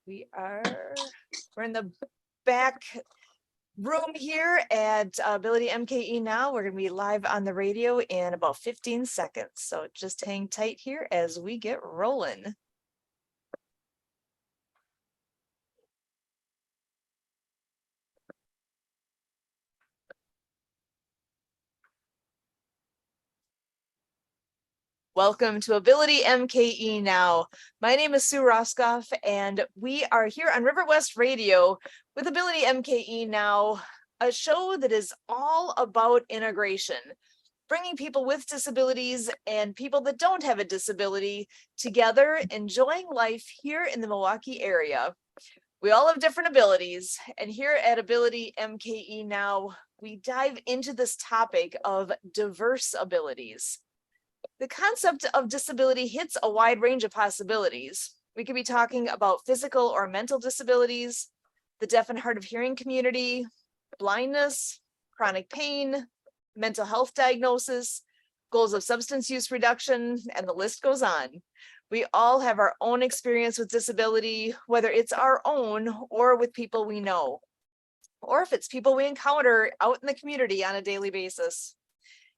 We're in the back room here at AbilityMKE Now. We're going to be live on the radio in about 15 seconds. So just hang tight here as we get rolling. Welcome to AbilityMKE Now. My name is Sue Roscoff, and we are here on River West Radio with AbilityMKE Now, a show that is all about integration, bringing people with disabilities and people that don't have a disability together, enjoying life here in the Milwaukee area. We all have different abilities, and here at AbilityMKE Now, we dive into this topic of diverse abilities. The concept of disability hits a wide range of possibilities. We could be talking about physical or mental disabilities, the deaf and hard of hearing community, blindness, chronic pain, mental health diagnosis, goals of substance use reduction, and the list goes on. We all have our own experience with disability, whether it's our own or with people we know, or if it's people we encounter out in the community on a daily basis.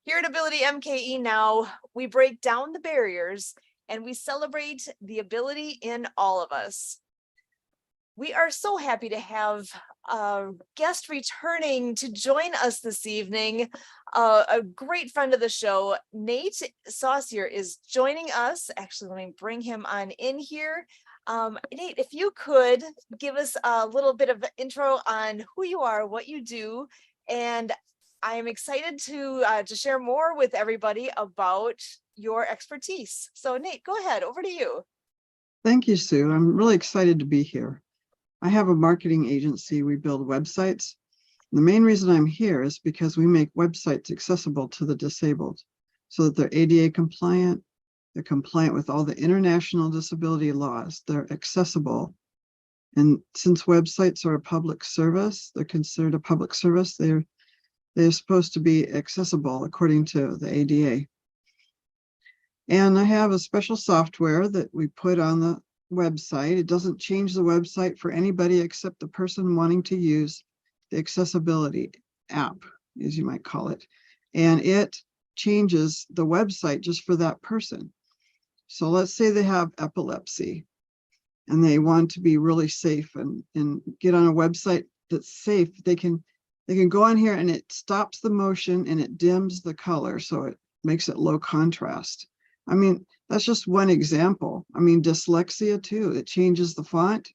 Here at AbilityMKE Now, we break down the barriers and we celebrate the ability in all of us. We are so happy to have a guest returning to join us this evening. A great friend of the show, Nate Saucier, is joining us. Actually, let me bring him on in here. Nate, if you could give us a little bit of intro on who you are, what you do, and I am excited to share more with everybody about your expertise. So Nate, go ahead, over to you. Thank you, Sue. I'm really excited to be here. I have a marketing agency. We build websites. The main reason I'm here is because we make websites accessible to the disabled so that they're ADA compliant, they're compliant with all the international disability laws, they're accessible. And since websites are a public service, they're considered a public service, they're supposed to be accessible according to the ADA. And I have a special software that we put on the website. It doesn't change the website for anybody except the person wanting to use the accessibility app, as you might call it. And it changes the website just for that person. So let's say they have epilepsy and they want to be really safe and get on a website that's safe. They can go on here and it stops the motion and it dims the color, so it makes it low contrast. I mean, that's just one example. I mean, dyslexia too, it changes the font.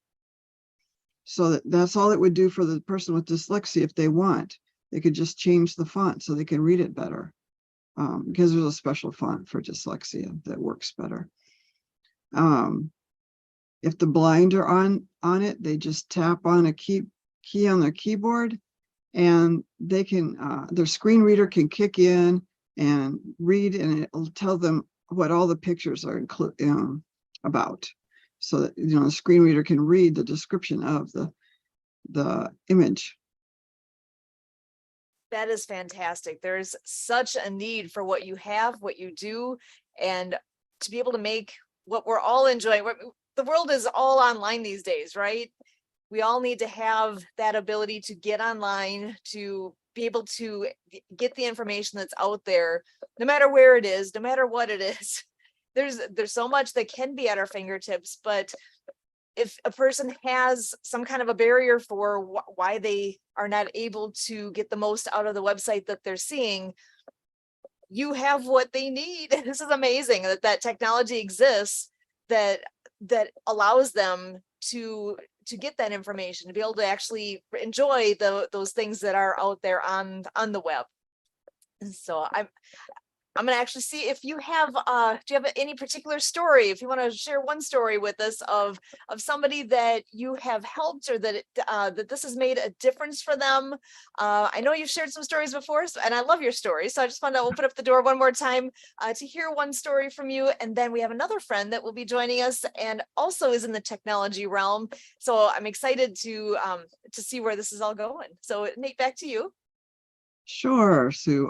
So that's all it would do for the person with dyslexia. If they want, they could just change the font so they can read it better, because there's a special font for dyslexia that works better. If the blind are on it, they just tap on a key on their keyboard, and they can their screen reader can kick in and read, and it'll tell them what all the pictures are about, so that the screen reader can read the description of the image. That is fantastic. There's such a need for what you have, what you do, and to be able to make what we're all enjoying. The world is all online these days, right? We all need to have that ability to get online, to be able to get the information that's out there, no matter where it is, no matter what it is. There's so much that can be at our fingertips, but if a person has some kind of a barrier for why they are not able to get the most out of the website that they're seeing, you have what they need. This is amazing that technology exists that allows them to get that information, to be able to actually enjoy those things that are out there on the web. So I'm going to actually see if you have, do you have any particular story, if you want to share one story with us of somebody that you have helped, or that that this has made a difference for them. I know you've shared some stories before, and I love your stories. So I just want to open up the door one more time to hear one story from you. And then we have another friend that will be joining us and also is in the technology realm. So I'm excited to see where this is all going. So Nate, back to you. Sure, Sue.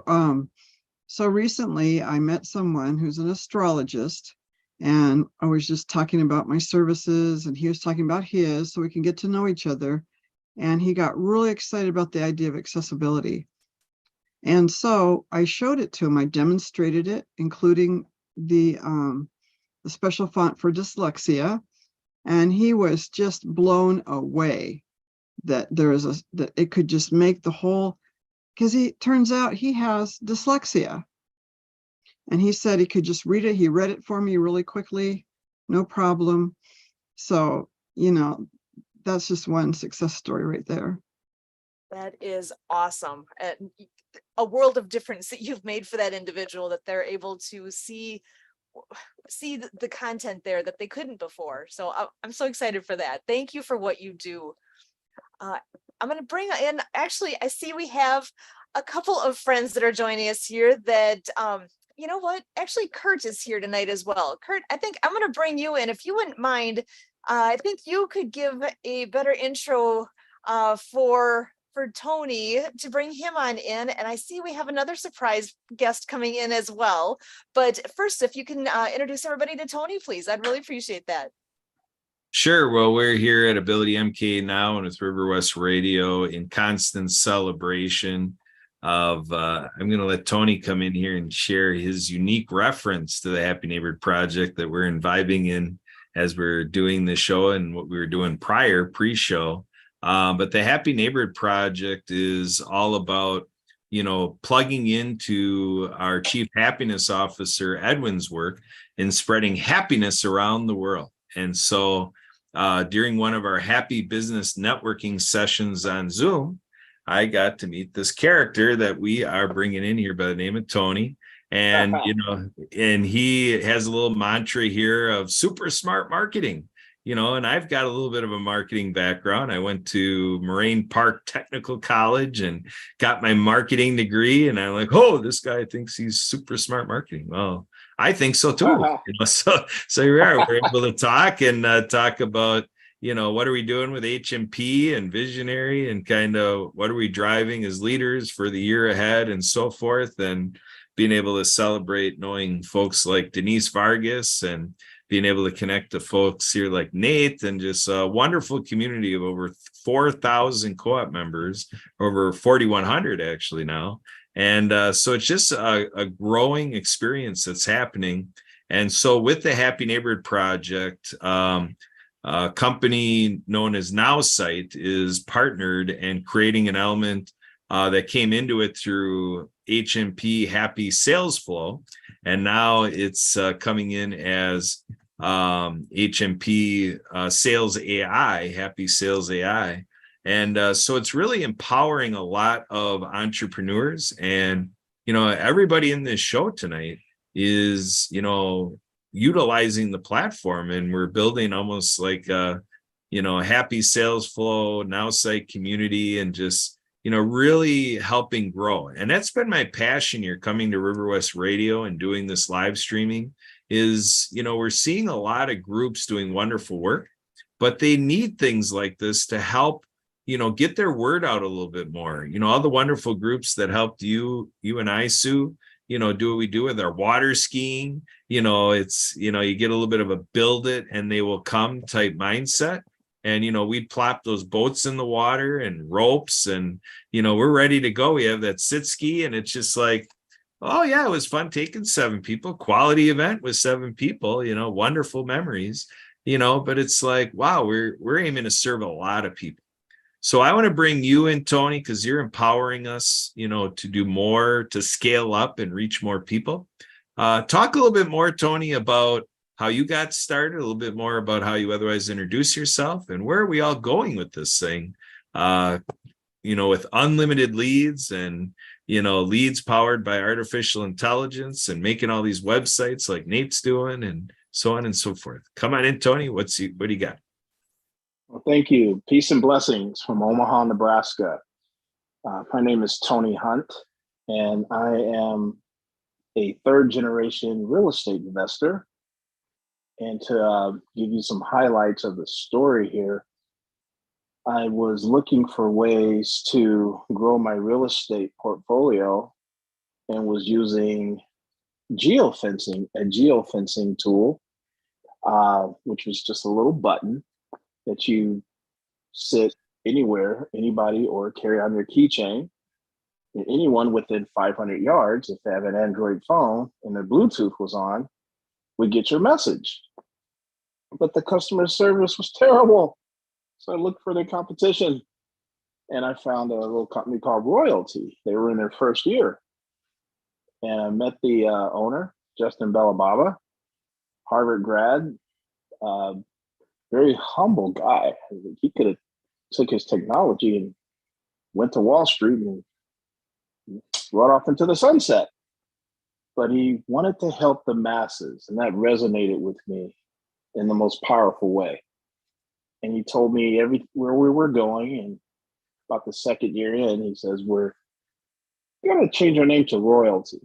So recently I met someone who's an astrologist, And I was just talking about my services and he was talking about his, so we can get to know each other. And he got really excited about the idea of accessibility. And so I showed it to him. I demonstrated it, including the special font for dyslexia. And he was just blown away that that it could just make the whole, because he turns out he has dyslexia. And he said he could just read it. He read it for me really quickly, no problem. So, that's just one success story right there. That is awesome. And a world of difference that you've made for that individual, that they're able to see the content there that they couldn't before. So I'm so excited for that. Thank you for what you do. I'm going to bring in, actually, I see we have a couple of friends that are joining us here that, you know what, actually Kurt is here tonight as well. Kurt, I think I'm going to bring you in, if you wouldn't mind. I think you could give a better intro for Tony, to bring him on in. And I see we have another surprise guest coming in as well. But first, if you can introduce everybody to Tony, please, I'd really appreciate that. Sure. Well, we're here at AbilityMKE Now and with River West Radio in constant celebration of, I'm going to let Tony come in here and share his unique reference to the Happy Neighborhood Project that we're imbibing in as we're doing the show and what we were doing pre-show. But the Happy Neighborhood Project is all about, plugging into our Chief Happiness Officer, Edwin's work in spreading happiness around the world. And so during one of our happy business networking sessions on Zoom, I got to meet this character that we are bringing in here by the name of Tony. And, and he has a little mantra here of super smart marketing, and I've got a little bit of a marketing background. I went to Moraine Park Technical College and got my marketing degree. And I'm like, oh, this guy thinks he's super smart marketing. Well, I think so too. So here we are. We're able to talk about, what are we doing with HMP and Visionary, and kind of what are we driving as leaders for the year ahead and so forth, and being able to celebrate knowing folks like Denise Vargas and being able to connect to folks here like Nate, and just a wonderful community of over 4,000 co-op members, over 4,100 actually now. And so it's just a growing experience that's happening. And so with the Happy Neighborhood Project, a company known as NowSite is partnered and creating an element that came into it through HMP Happy Sales Flow. And now it's coming in as HMP Sales AI, Happy Sales AI. And so it's really empowering a lot of entrepreneurs. And, everybody in this show tonight is, utilizing the platform, and we're building almost like a, happy sales flow, NowSite community, and just, really helping grow. And that's been my passion here coming to River West Radio and doing this live streaming is, we're seeing a lot of groups doing wonderful work, but they need things like this to help, get their word out a little bit more. All the wonderful groups that helped you and I, Sue, do what we do with our water skiing. It's, you get a little bit of a build it and they will come type mindset. And, we plop those boats in the water and ropes and, we're ready to go. We have that sit ski, and it's just like, oh yeah, it was fun taking 7 people, quality event with 7 people, wonderful memories, but it's like, wow, we're aiming to serve a lot of people. So I want to bring you in, Tony, because you're empowering us, to do more, to scale up and reach more people. Talk a little bit more, Tony, about how you got started, a little bit more about how you otherwise introduce yourself, and where are we all going with this thing, with unlimited leads and, leads powered by artificial intelligence and making all these websites like Nate's doing and so on and so forth. Come on in, Tony. What do you got? Well, thank you. Peace and blessings from Omaha, Nebraska. My name is Tony Hunt, and I am a 3rd-generation real estate investor. And to give you some highlights of the story here, I was looking for ways to grow my real estate portfolio and was using geofencing, a geofencing tool which was just a little button that you sit anywhere, anybody, or carry on your keychain. And anyone within 500 yards, if they have an Android phone and their Bluetooth was on, would get your message. But the customer service was terrible. So I looked for the competition, and I found a little company called Royalty. They were in their first year. And I met the owner, Justin Bellababa, Harvard grad, very humble guy. He could have took his technology and went to Wall Street and rode off into the sunset. But he wanted to help the masses, and that resonated with me in the most powerful way. And he told me where we were going, and about the second year in, he says, we're going to change our name to Royalty.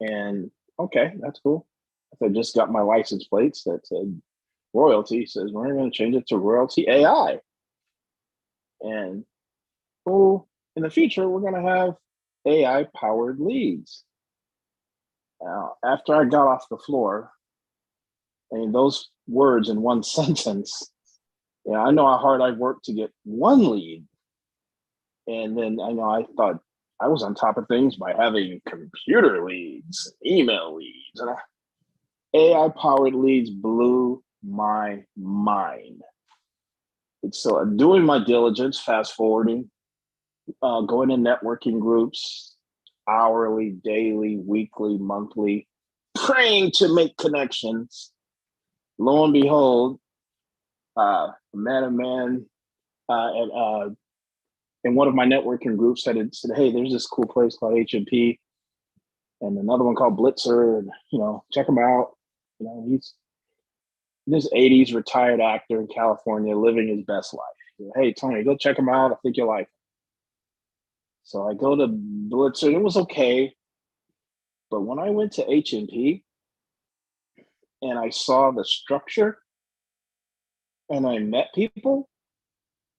And okay, that's cool. I just got my license plates that said Royalty. He says, we're going to change it to Royalty AI. And in the future, we're going to have AI powered leads. Now, after I got off the floor, I mean, those words in one sentence, I know how hard I've worked to get one lead. And then I thought I was on top of things by having computer leads, email leads, and AI powered leads blew my mind. So doing my diligence, fast forwarding, going in networking groups, hourly, daily, weekly, monthly, praying to make connections. Lo and behold, a man in one of my networking groups said, hey, there's this cool place called HMP and another one called Blitzer, and check him out. He's this 80s retired actor in California living his best life. Hey, Tony, go check him out. I think you'll like him. So I go to Blitzer. It was okay. But when I went to HMP and I saw the structure and I met people,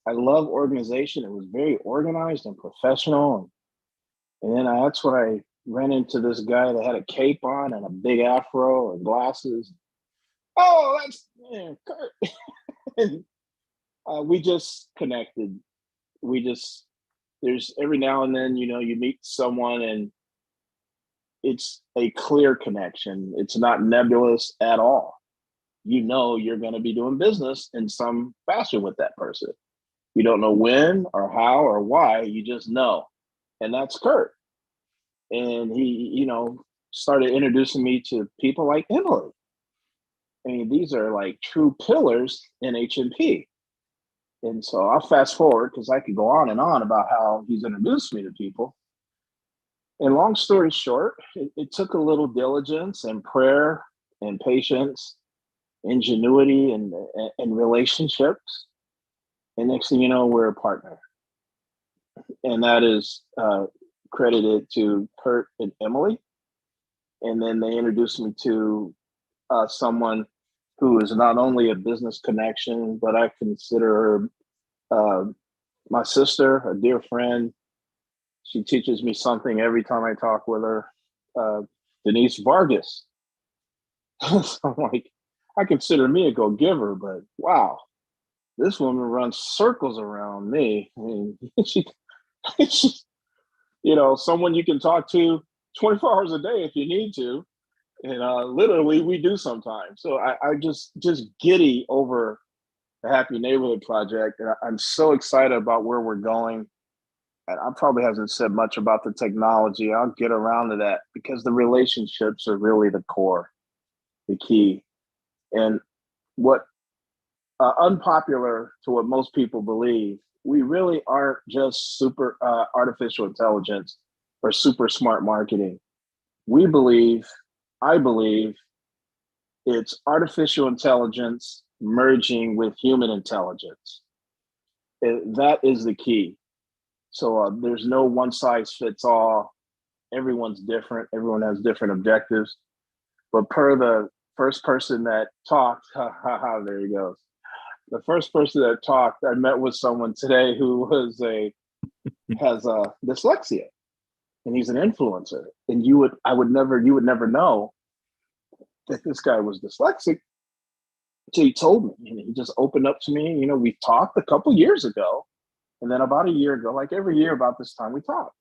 I love organization. It was very organized and professional. And then that's when I ran into this guy that had a cape on and a big afro and glasses. Oh, that's Kurt. And, we just connected. There's every now and then, you meet someone and it's a clear connection. It's not nebulous at all. You're going to be doing business in some fashion with that person. You don't know when or how or why, you just know. And that's Kurt. And he, started introducing me to people like Emily. I mean, these are like true pillars in HMP. And so I'll fast forward because I could go on and on about how he's introduced me to people. And long story short, it took a little diligence and prayer and patience, ingenuity and relationships. And next thing you know, we're a partner. And that is credited to Kurt and Emily. And then they introduced me to someone who is not only a business connection, but I consider her my sister, a dear friend. She teaches me something every time I talk with her. Denise Vargas. So I'm like, I consider me a go-giver, but wow, this woman runs circles around me. I mean, she's, someone you can talk to 24 hours a day if you need to. And literally we do sometimes. So I just giddy over the Happy Neighborhood Project. And I'm so excited about where we're going. And I probably hasn't said much about the technology. I'll get around to that because the relationships are really the core, the key. And what unpopular to what most people believe, we really aren't just super artificial intelligence or super smart marketing. I believe it's artificial intelligence merging with human intelligence. That is the key. So there's no one size fits all. Everyone's different. Everyone has different objectives. But per the first person that talked, there he goes. The first person that talked, I met with someone today who has dyslexia, and he's an influencer. And you would never know that this guy was dyslexic So he told me, and he just opened up to me. We talked a couple years ago, and then about a year ago, like every year about this time, we talked.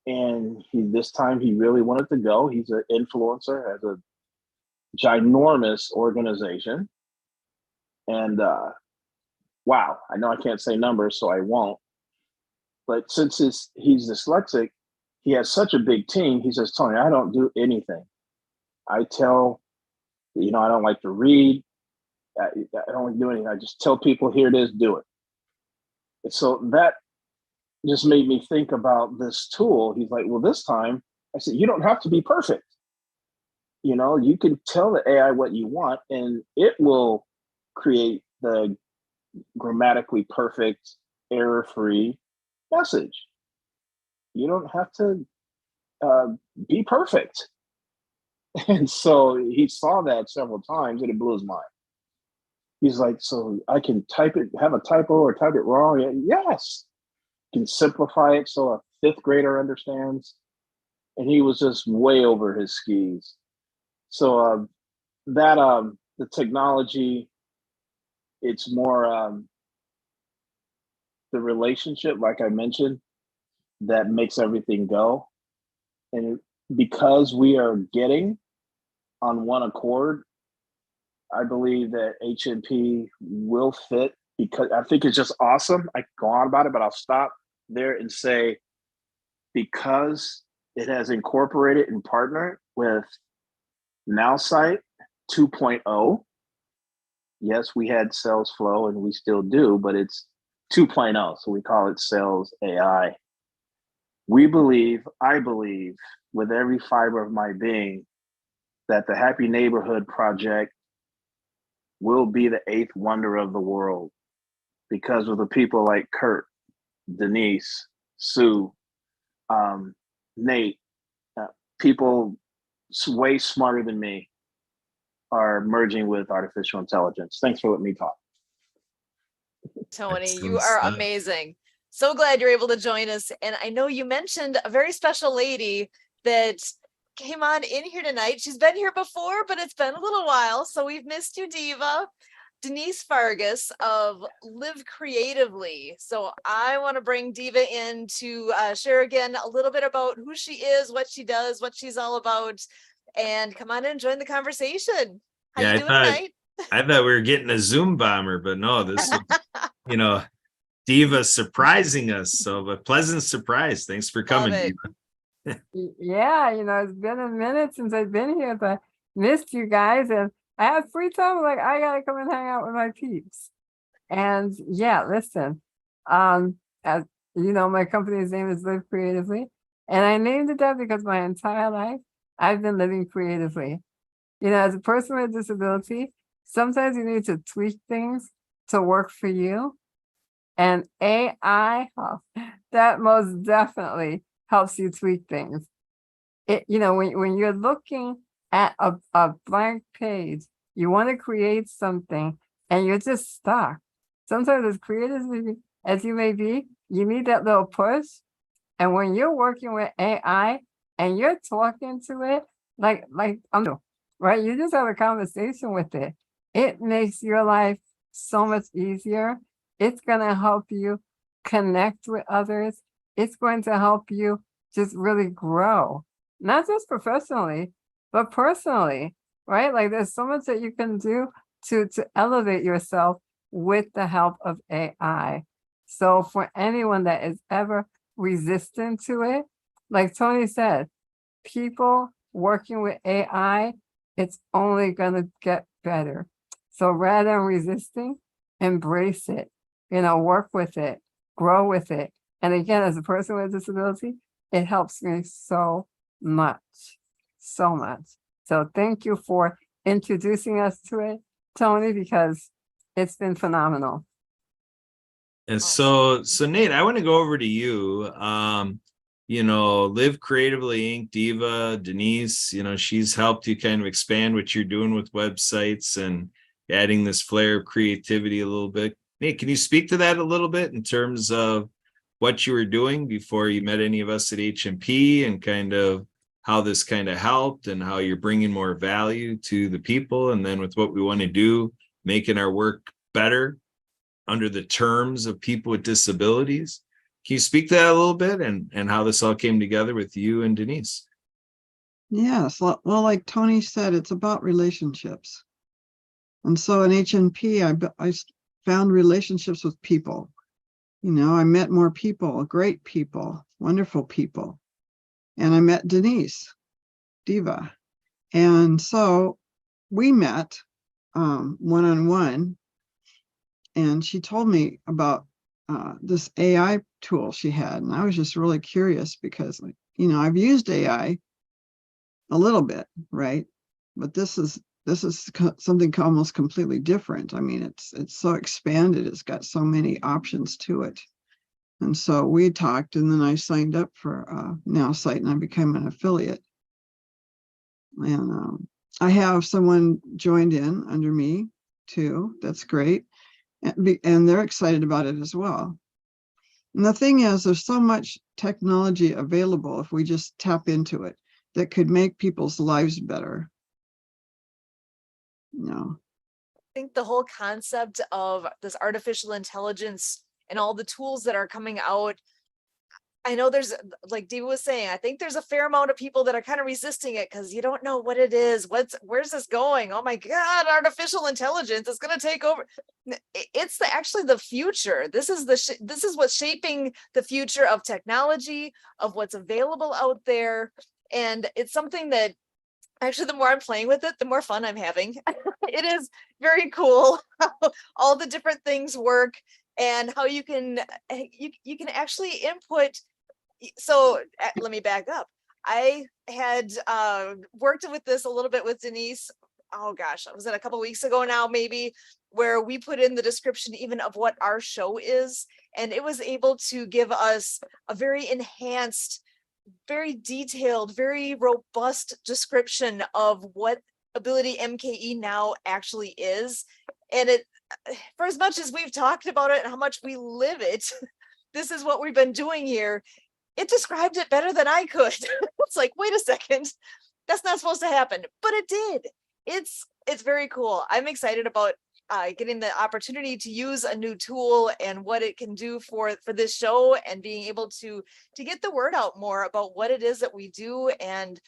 And this time he really wanted to go. He's an influencer, has a ginormous organization. And wow, I know I can't say numbers, so I won't. But since he's dyslexic, he has such a big team. He says, Tony, I don't do anything. I tell, I don't like to read. I don't like to do anything. I just tell people, here it is, do it. And so that just made me think about this tool. He's like, well, this time, I said, you don't have to be perfect. You can tell the AI what you want, and it will create the grammatically perfect, error-free message. You don't have to be perfect. And so he saw that several times, and it blew his mind. He's like, so I can type it, have a typo or type it wrong? And yes. Can simplify it so a fifth grader understands. And he was just way over his skis. So the technology, it's more the relationship, like I mentioned, that makes everything go. And because we are getting on one accord, I believe that HMP will fit, because I think it's just awesome. I can go on about it, but I'll stop there and say, because it has incorporated and partnered with NowSite 2.0. Yes, we had Sales Flow and we still do, but it's 2.0. So we call it Sales AI. I believe with every fiber of my being that the Happy Neighborhood Project will be the 8th wonder of the world, because of the people like Kurt, Denise, Sue, Nate, people way smarter than me are merging with artificial intelligence. Thanks for letting me talk. Tony, you Excellent are stuff. amazing. So glad you're able to join us. And I know you mentioned a very special lady that came on in here tonight. She's been here before, but it's been a little while. So we've missed you, Diva. Denise Fargus of Live Creatively. So I want to bring Diva in to share again a little bit about who she is, what she does, what she's all about, and come on and join the conversation. How Yeah, you doing tonight? I thought we were getting a Zoom bomber, but no, this is, Diva surprising us. So a pleasant surprise. Thanks for coming, Love it. Diva. Yeah, it's been a minute since I've been here, but missed you guys, and I have free time. Like, I gotta come and hang out with my peeps. And yeah, listen, as you know, my company's name is Live Creatively, and I named it that because my entire life I've been living creatively. As a person with a disability, sometimes you need to tweak things to work for you. And AI, that most definitely helps you tweak things. When you're looking at a blank page, you want to create something and you're just stuck. Sometimes as creative as you may be, you need that little push. And when you're working with AI and you're talking to it, like I'm doing, right? You just have a conversation with it. It makes your life so much easier. It's going to help you connect with others. It's going to help you just really grow, not just professionally, but personally, right? Like, there's so much that you can do to elevate yourself with the help of AI. So for anyone that is ever resistant to it, like Tony said, people working with AI, it's only going to get better. So rather than resisting, embrace it, work with it, grow with it. And again, as a person with a disability, it helps me so much, so much. So thank you for introducing us to it, Tony, because it's been phenomenal. And so Nate, I want to go over to you. Live Creatively Inc., Diva, Denise, she's helped you kind of expand what you're doing with websites and adding this flair of creativity a little bit. Nate, can you speak to that a little bit in terms of what you were doing before you met any of us at HMP, and kind of how this kind of helped and how you're bringing more value to the people. And then with what we want to do, making our work better under the terms of people with disabilities. Can you speak to that a little bit and how this all came together with you and Denise? Yes, well, like Tony said, it's about relationships. And so in HNP, I found relationships with people. You know, I met more people, great people, wonderful people. And I met Denise, Diva. And so we met one-on-one, and she told me about this AI tool she had. And I was just really curious because, you know, I've used AI a little bit, right? But this is something almost completely different. I mean, it's so expanded. It's got so many options to it. And so we talked, and then I signed up for Now Site, and I became an affiliate. And I have someone joined in under me too. That's great. And they're excited about it as well. And the thing is, there's so much technology available if we just tap into it that could make people's lives better. You know. I think the whole concept of this artificial intelligence and all the tools that are coming out, I know there's, like Diva was saying, I think there's a fair amount of people that are kind of resisting it because you don't know what it is. Where's this going? Oh my God, artificial intelligence is going to take over. It's actually the future. This is what's shaping the future of technology, of what's available out there. And it's something that actually, the more I'm playing with it, the more fun I'm having. It is very cool how all the different things work and how you can actually input. So let me back up. I had worked with this a little bit with Denise. Oh gosh, was it a couple weeks ago now, maybe, where we put in the description even of what our show is, and it was able to give us a very enhanced, very detailed, very robust description of what AbilityMKE Now actually is. And it, for as much as we've talked about it and how much we live it, this is what we've been doing here. It described it better than I could. It's like, wait a second, that's not supposed to happen, but it did. It's very cool. I'm excited about getting the opportunity to use a new tool and what it can do for this show, and being able to get the word out more about what it is that we do. And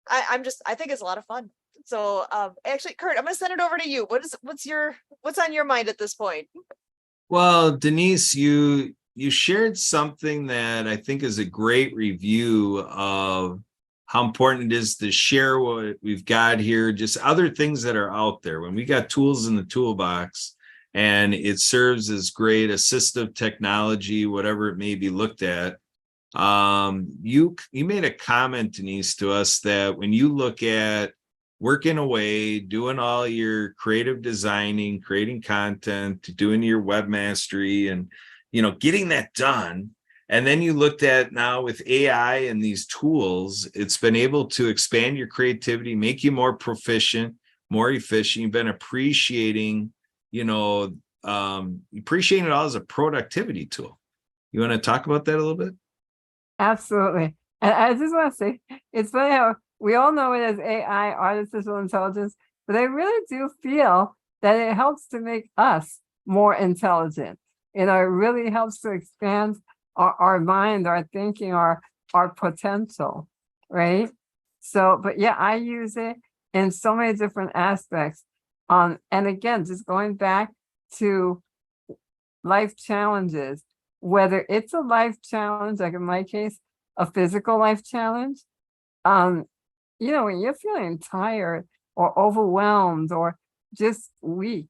I think it's a lot of fun. So actually, Kurt, I'm gonna send it over to you. What's on your mind at this point? Well, Denise, you shared something that I think is a great review of how important it is to share what we've got here, just other things that are out there. When we got tools in the toolbox and it serves as great assistive technology, whatever it may be looked at. You made a comment, Denise, to us that when you look at working away, doing all your creative designing, creating content, doing your web mastery, and getting that done. And then you looked at now with AI and these tools, it's been able to expand your creativity, make you more proficient, more efficient. You've been appreciating it all as a productivity tool. You want to talk about that a little bit? Absolutely. And I just want to say, it's funny how we all know it as AI, artificial intelligence, but I really do feel that it helps to make us more intelligent. It really helps to expand our mind, our thinking, our potential, right? So, but yeah, I use it in so many different aspects. And again, just going back to life challenges, whether it's a life challenge, like in my case, a physical life challenge, when you're feeling tired or overwhelmed or just weak,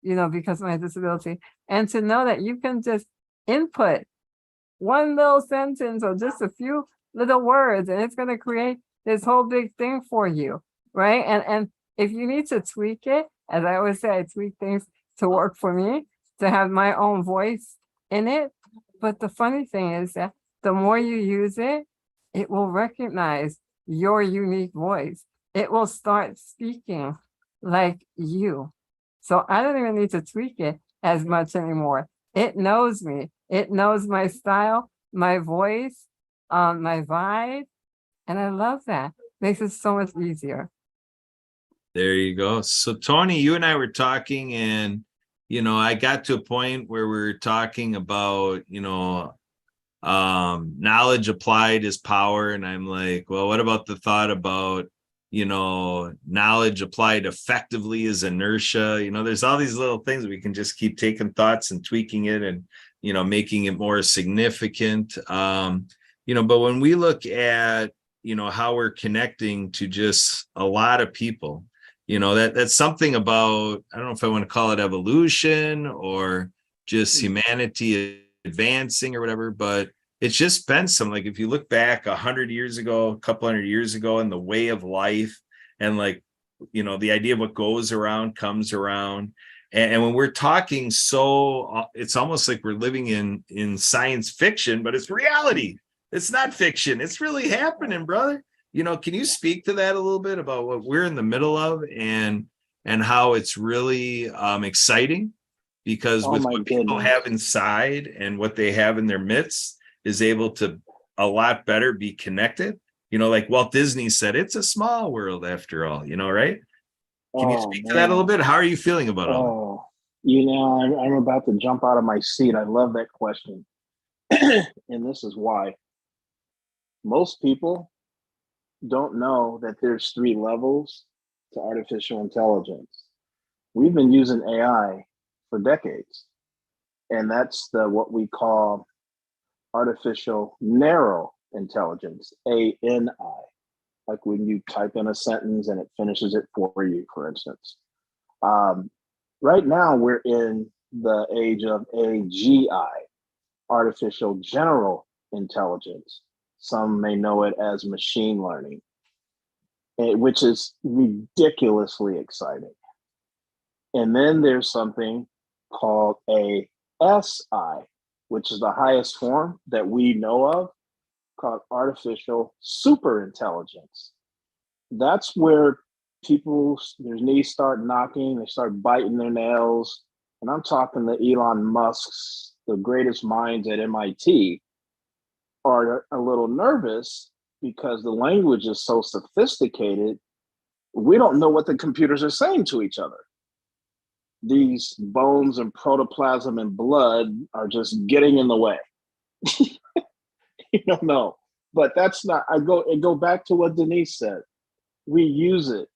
because of my disability, and to know that you can just input one little sentence or just a few little words, and it's going to create this whole big thing for you, right? And if you need to tweak it, as I always say, I tweak things to work for me, to have my own voice in it. But the funny thing is that the more you use it, it will recognize your unique voice. It will start speaking like you. So I don't even need to tweak it as much anymore. It knows me. It knows my style, my voice, my vibe, And I love that. Makes it so much easier. There you go. So Tony, you and I were talking, and I got to a point where we were talking about, knowledge applied is power. And I'm like, well, what about the thought about, knowledge applied effectively is inertia? There's all these little things we can just keep taking thoughts and tweaking it and, making it more significant. But when we look at, how we're connecting to just a lot of people, that's something about, I don't know if I want to call it evolution or just humanity advancing or whatever, but it's just been some, like, if you look back 100 years ago, a couple hundred years ago, and the way of life, and like, the idea of what goes around comes around. And when we're talking, so it's almost like we're living in science fiction, but it's reality. It's not fiction. It's really happening, brother. Can you speak to that a little bit about what we're in the middle of and how it's really exciting? Because with what people have inside and what they have in their midst is able to a lot better be connected. Like Walt Disney said, it's a small world after all, right? Can you speak to that a little bit? How are you feeling about all that? I'm about to jump out of my seat. I love that question. And this is why. Most people don't know that there's 3 levels to artificial intelligence. We've been using AI for decades, and that's what we call artificial narrow intelligence, ANI, like when you type in a sentence and it finishes it for you, for instance. Right now, we're in the age of AGI, artificial general intelligence. Some may know it as machine learning, which is ridiculously exciting. And then there's something called ASI, which is the highest form that we know of, called artificial superintelligence. That's where their knees start knocking, they start biting their nails. And I'm talking to Elon Musk's, the greatest minds at MIT, are a little nervous because the language is so sophisticated. We don't know what the computers are saying to each other. These bones and protoplasm and blood are just getting in the way. You don't know. But that's not, I go back to what Denise said. We use it,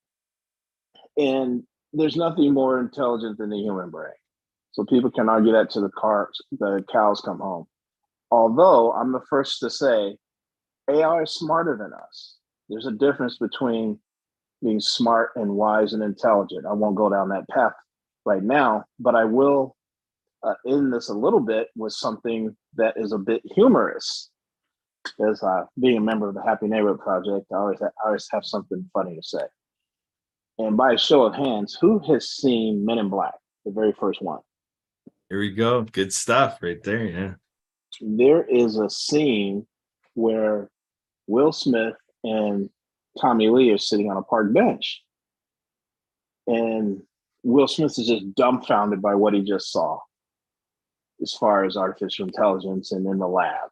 and there's nothing more intelligent than the human brain. So people can argue that to the cows come home. Although I'm the first to say AI is smarter than us. There's a difference between being smart and wise and intelligent. I won't go down that path right now, but I will end this a little bit with something that is a bit humorous. As being a member of the Happy Neighborhood Project, I always have something funny to say. And by a show of hands, who has seen Men in Black, the very first one? Here we go. Good stuff right there. Yeah. There is a scene where Will Smith and Tommy Lee are sitting on a park bench. And Will Smith is just dumbfounded by what he just saw as far as artificial intelligence and in the lab.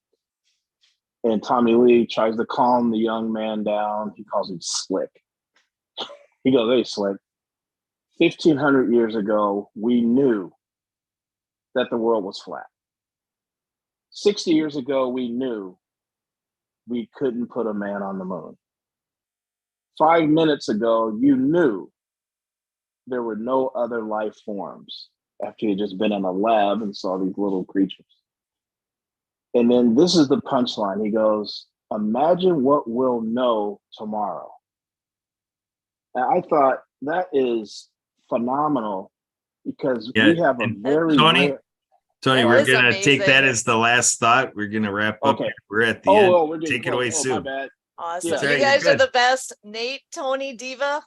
And Tommy Lee tries to calm the young man down. He calls him Slick. He goes, "Hey, Slick, 1,500 years ago, we knew that the world was flat. 60 years ago, we knew we couldn't put a man on the moon. 5 minutes ago, you knew there were no other life forms after you had just been in a lab and saw these little creatures." And then this is the punchline. He goes, "Imagine what we'll know tomorrow." And I thought that is phenomenal because we have a very Tony, we're gonna amazing. take that as the last thought. We're gonna wrap up. Okay. We're at the end. Well, we're getting Take it close. away, My Sue. bad. Awesome. Yeah. You Right, guys you're are good. the best. Nate, Tony, Diva,